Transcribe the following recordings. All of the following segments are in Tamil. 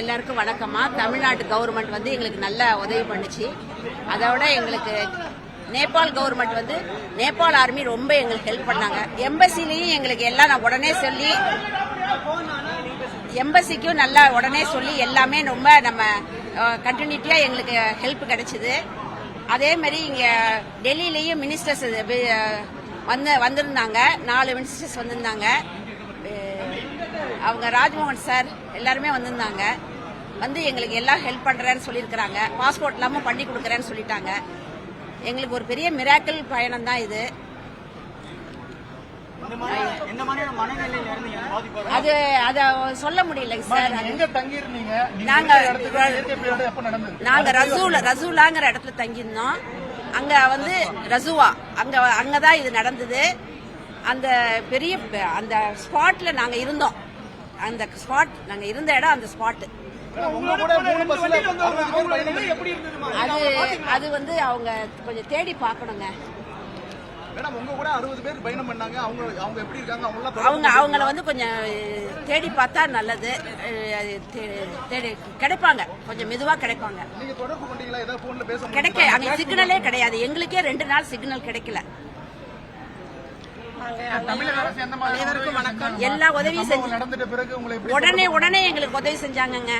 எல்லாருக்கும் வணக்கமா. தமிழ்நாட்டு கவர்மெண்ட் வந்து எங்களுக்கு நல்ல உதவி பண்ணுச்சு. அதோட எங்களுக்கு நேபாள் கவர்மெண்ட் வந்து நேபாள் ஆர்மி ரொம்ப எங்களுக்கு ஹெல்ப் பண்ணாங்க. எம்பசிலையும் எங்களுக்கு எல்லாம் நான் உடனே சொல்லி எம்பசிக்கும் நல்லா உடனே சொல்லி எல்லாமே ரொம்ப நம்ம கண்டினியூட்டியா எங்களுக்கு ஹெல்ப் கிடைச்சது. அதே மாதிரி இங்க டெல்லியிலையும் மினிஸ்டர்ஸ் வந்திருந்தாங்க. 4 மினிஸ்டர்ஸ் வந்திருந்தாங்க. அவங்க ராஜ்மோகன் சார் எல்லாருமே வந்திருந்தாங்க. வந்து எங்களுக்கு எல்லாம் ஹெல்ப் பண்றேன்னு சொல்லியிருக்கிறாங்க. பாஸ்போர்ட் இல்லாம பண்ணி கொடுக்கறேன்னு சொல்லிட்டாங்க. எங்களுக்கு ஒரு பெரிய மிராக்கிள் பயணம் தான் இது. அது அத சொல்ல முடியல சார். நாங்க ரசூலாங்கிற இடத்துல தங்கியிருந்தோம். அங்க வந்து ரசுவா அங்கதான் இது நடந்தது. அந்த பெரிய அந்த ஸ்பாட்ல நாங்க இருந்தோம். அந்த ஸ்பாட் நாங்க இருந்த இடம் அந்த ஸ்பாட். அது வந்து அவங்க கொஞ்சம் தேடி பாக்கணுங்க. அவங்கள வந்து கொஞ்சம் தேடி பார்த்தா நல்லது. தேடி கிடைப்பாங்க, கொஞ்சம் மெதுவா கிடைப்பாங்க. கிடைக்க அங்க சிக்னலே கிடையாது. எங்களுக்கே 2 நாள் சிக்னல் கிடைக்கல. எல்லா உதவியும் செஞ்சு உடனே எங்களுக்கு உதவி செஞ்சாங்க.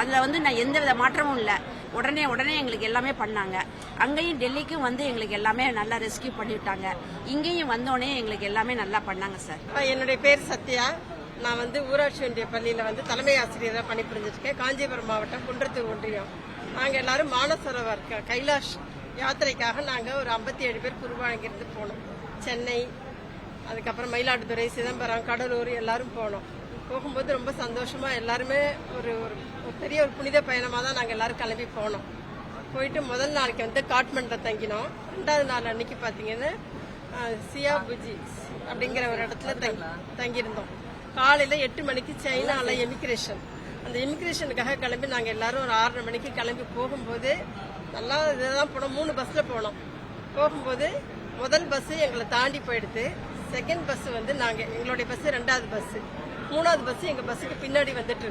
அதுல வந்து நான் எந்த வித மாற்றமும் இல்ல. உடனே எங்களுக்கு எல்லாமே பண்ணாங்க. அங்கேயும் டெல்லிக்கும் வந்து எங்களுக்கு எல்லாமே நல்லா ரெஸ்கியூ பண்ணிவிட்டாங்க. இங்கேயும் வந்தோடனே எங்களுக்கு எல்லாமே நல்லா பண்ணாங்க சார். என்னுடைய பேர் சத்யா. நான் வந்து ஊராட்சி ஒன்றிய பள்ளியில வந்து தலைமை ஆசிரியராக பணிபுரிஞ்சிருக்கேன். காஞ்சிபுரம் மாவட்டம் குன்றத்தூர் ஒன்றியம். நாங்க எல்லாரும் மானசரோவர் கைலாஷ் யாத்திரைக்காக நாங்க ஒரு 57 பேர் குருவாங்கிருந்து போனோம். சென்னை, அதுக்கப்புறம் மயிலாடுதுறை, சிதம்பரம், கடலூர் எல்லாரும் போனோம். போகும்போது ரொம்ப சந்தோஷமா எல்லாருமே ஒரு பெரிய ஒரு புனித பயணமா தான் நாங்க எல்லாரும் கிளம்பி போனோம். போயிட்டு முதல் நாளைக்கு வந்து காட்மண்ட்ல தங்கினோம். 2வது நாள் அன்னைக்கு பாத்தீங்கன்னா சியாபுஜி அப்படிங்கிற ஒரு இடத்துல தங்கியிருந்தோம். காலையில 8 மணிக்கு சைனால எமிகிரேஷன். அந்த எமிகிரேஷனுக்காக கிளம்பி நாங்க எல்லாரும் ஒரு 6:30 மணிக்கு கிளம்பி போகும்போது நல்லா இதுதான் போனோம். 3 பஸ்ல போனோம். போகும்போது முதல் பஸ் எங்களை தாண்டி போயிடுது. செகண்ட் பஸ் வந்து எங்களுடைய பஸ் 2வது பஸ். 3வது பஸ் எங்க பஸ்ஸுக்கு பின்னாடி வந்துட்டு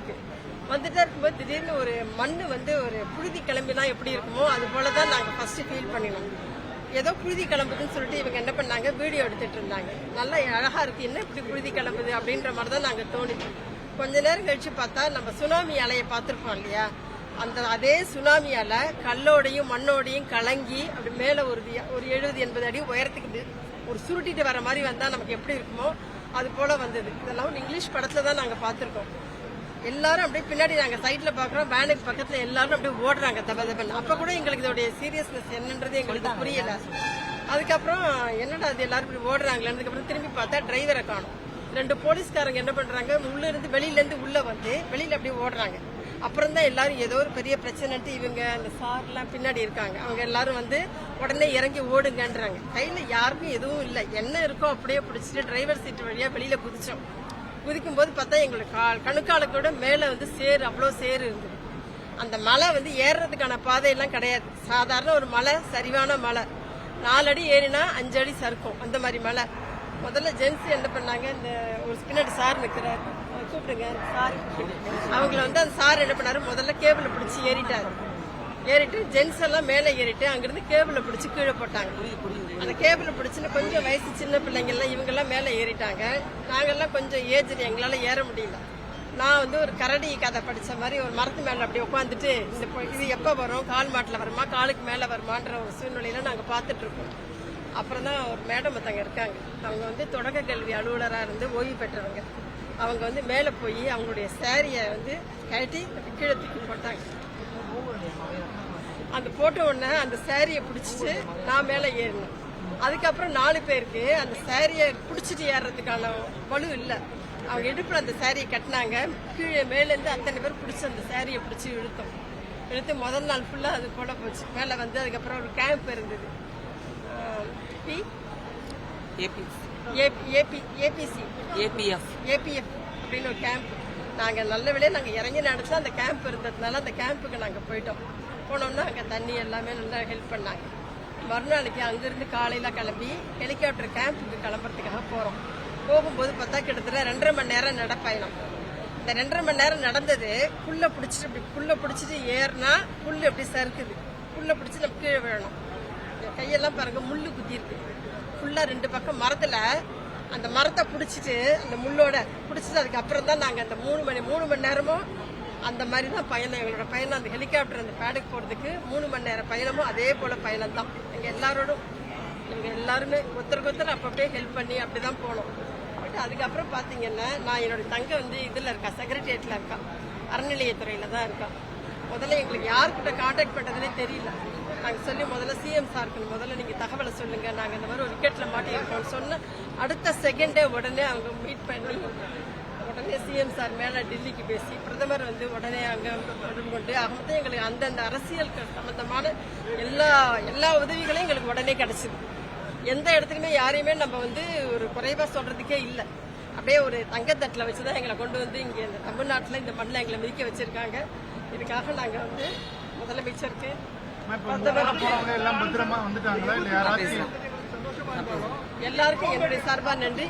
இருக்கும்போது திடீர்னு ஒரு மண்ணு வந்து ஒரு புழுதி கிளம்பினா எப்படி இருக்குமோ அது போலதான் நாங்க ஃபர்ஸ்ட் ஃபீல் பண்ணினோம். ஏதோ புழுதி கிளம்புதுன்னு சொல்லிட்டு இவங்க என்ன பண்ணாங்க, வீடியோ எடுத்துட்டு இருந்தாங்க. நல்லா அழகா இருக்கு, என்ன இப்படி புழுதி கிளம்புது அப்படின்ற மாதிரி தான் நாங்க தோணிச்சு. கொஞ்ச நேரம் கழிச்சு பார்த்தா நம்ம சுனாமி அலையை பார்த்திருப்போம் இல்லையா, அதே சுனாமி அலை கல்லோடையும் மண்ணோடையும் கலங்கி அப்படி மேல ஒரு 70-80 அடி உயரத்துக்கு ஒரு சுருட்டிட்டு வர மாதிரி வந்தா நமக்கு எப்படி இருக்குமோ அது போல வந்தது. இதெல்லாம் இங்கிலீஷ் படத்துல தான் நாங்க பாத்திருக்கோம். எல்லாரும் அப்படியே பின்னாடி நாங்க சைட்ல பாக்குறோம். வேனுக்கு பக்கத்துல எல்லாரும் அப்படியே ஓடுறாங்க தபதபன். அப்ப கூட எங்களுக்கு இதோடைய சீரியஸ்னஸ் என்னன்றது எங்களுக்கு புரியல. அதுக்கப்புறம் என்னடா அது எல்லாரும் இப்படி ஓடுறாங்களே, அதுக்கப்புறம் திரும்பி பார்த்தா டிரைவரை காணும். 2 போலீஸ்காரங்க என்ன பண்றாங்க, வெளியில இருந்து உள்ள வந்து வெளியில அப்படியே ஓடுறாங்க. அப்புறம் தான் எல்லாரும் ஏதோ ஒரு பெரிய பிரச்சனைட்டு இவங்க அந்த சார்லாம் பின்னாடி இருக்காங்க. அவங்க எல்லாரும் வந்து உடனே இறங்கி ஓடுங்கன்றாங்க. கையில யாருக்கும் எதுவும் இல்லை, என்ன இருக்கோ அப்படியே பிடிச்சிட்டு டிரைவர் சீட் வழியா வெளியில குதிச்சோம். குதிக்கும் போது பார்த்தா எங்களுக்கு கணுக்காலுக்கூட மேல வந்து சேரு, அவ்வளோ சேரு இருந்தது. அந்த மலை வந்து ஏறுறதுக்கான பாதையெல்லாம் கிடையாது. சாதாரண ஒரு மலை, சரிவான மலை. 4 அடி ஏறினா 5 அடி சறுக்கும், அந்த மாதிரி மலை. முதல்ல ஜென்ஸ் என்ன பண்ணாங்க, இந்த ஒரு பின்னாடி சார் நிற்கிறாரு, கூப்பிடுங்க சார். அவங்கள வந்து அந்த சார் என்ன பண்ணாரு, முதல்ல கேபிள பிடிச்சி ஏறிட்டு ஜென்ஸ் எல்லாம் மேலே ஏறிட்டு அங்கிருந்து கேபிள பிடிச்சி கீழே போட்டாங்க. அந்த கேபிள பிடிச்சுன்னு கொஞ்சம் வயசு சின்ன பிள்ளைங்க எல்லாம் இவங்கெல்லாம் மேலே ஏறிட்டாங்க. நாங்கெல்லாம் கொஞ்சம் ஏஜ், எங்களால ஏற முடியல. நான் வந்து ஒரு கரடி கதை படிச்ச மாதிரி ஒரு மரத்து மேல அப்படி உட்காந்துட்டு இது எப்ப வரும், கால் மாட்டில் வருமா காலுக்கு மேல வருமான்ற ஒரு சூழ்நிலையில நாங்க பாத்துட்டு இருக்கோம். அப்புறம் தான் ஒரு மேடம் ஒருத்தங்க இருக்காங்க. அவங்க வந்து தொடக்க கல்வி அலுவலராக இருந்து ஓய்வு பெற்றவங்க. அவங்க வந்து மேலே போய் அவங்களுடைய சாரியை வந்து கட்டி கீழே தூக்கி போட்டாங்க. அந்த போட்ட உடனே அந்த சாரியை பிடிச்சிட்டு நான் மேலே ஏறினேன். அதுக்கப்புறம் 4 பேருக்கு அந்த சாரியை பிடிச்சிட்டு ஏறுறதுக்கான வலு இல்லை. அவங்க இடுப்புல அந்த சாரியை கட்டினாங்க. கீழே மேலேருந்து அத்தனை பேர் பிடிச்சி அந்த சாரியை பிடிச்சி இழுத்து முதல் நாள் ஃபுல்லாக அது போல போச்சு. மேலே வந்து அதுக்கப்புறம் ஒரு கேம்ப் இருந்தது, ஏபிஎஃப் அப்படின்னு ஒரு கேம்ப். நாங்கள் நல்ல வேளையா நாங்கள் இறங்கி நடந்து அந்த கேம்ப் இருந்ததுனால அந்த கேம்புக்கு நாங்கள் போனோம்னா அங்கே தண்ணி எல்லாமே நல்லா ஹெல்ப் பண்ணாங்க. மறுநாளைக்கு அங்கிருந்து காலையில் கிளம்பி ஹெலிகாப்டர் கேம்புக்கு கிளம்புறதுக்காக போகிறோம். போகும்போது பார்த்தா கிட்டத்தட்ட 2.5 மணி நேரம் நடப்பயணம். அந்த 2.5 மணி நேரம் நடந்தது. புல்ல பிடிச்சிட்டு ஏறினா புல்லு எப்படி சறுக்குது, புல்ல பிடிச்சி நம்ம கீழே விழணும். கையெல்லாம் பாருங்க முள்ளு குத்தி இருக்கு ஃபுல்லா 2 பக்கம் மரத்துல. அந்த மரத்தை பிடிச்சிட்டு அந்த முள்ளோட பிடிச்சிட்டு அதுக்கப்புறம் தான் நாங்க அந்த 3 மணி நேரமும் அந்த மாதிரி தான் பயணம். எங்களோட பயணம் அந்த ஹெலிகாப்டர் அந்த பேடுக்கு போறதுக்கு 3 மணி நேரம் பயணமும் அதே போல பயணம் தான். எங்க எல்லாருமே ஒருத்தருக்கு அப்படியே ஹெல்ப் பண்ணி அப்படிதான் போனோம். பட் அதுக்கப்புறம் பாத்தீங்கன்னா நான் என்னோட தங்க வந்து இதுல இருக்கா, செக்ரட்டேரியட்ல இருக்கா, அறநிலையத்துறையில தான் இருக்கா. முதல்ல எங்களுக்கு யாருக்கிட்ட கான்டாக்ட் பண்றதுன்னே தெரியல. நாங்க சொல்லி முதல்ல சிஎம் சாருக்கு முதல்ல நீங்க தகவலை சொல்லுங்க, நாங்க இந்த மாதிரி ஒரு விக்கெட்ல மாட்டிருக்கோம்னு சொன்ன அடுத்த செகண்டே உடனே அவங்க மீட் பண்ணி உடனே சிஎம் சார் மேல டெல்லிக்கு பேசி பிரதமர் வந்து உடனே அங்க தொடர்பு கொண்டு அவங்க எங்களுக்கு அந்தந்த அரசியல் சம்பந்தமான எல்லா உதவிகளையும் எங்களுக்கு உடனே கிடைச்சது. எந்த இடத்துக்குமே யாரையுமே நம்ம வந்து ஒரு குறைவா சொல்றதுக்கே இல்லை. அப்படியே ஒரு தங்கத்தட்டில் வச்சுதான் எங்களை கொண்டு வந்து இங்க இந்த தமிழ்நாட்டில் இந்த மண்ணில் எங்களை மிதிக்க வச்சிருக்காங்க. இதுக்காக நாங்க வந்து முதலமைச்சருக்கு எல்லாருக்கும் என்னுடைய சார்பா நன்றி.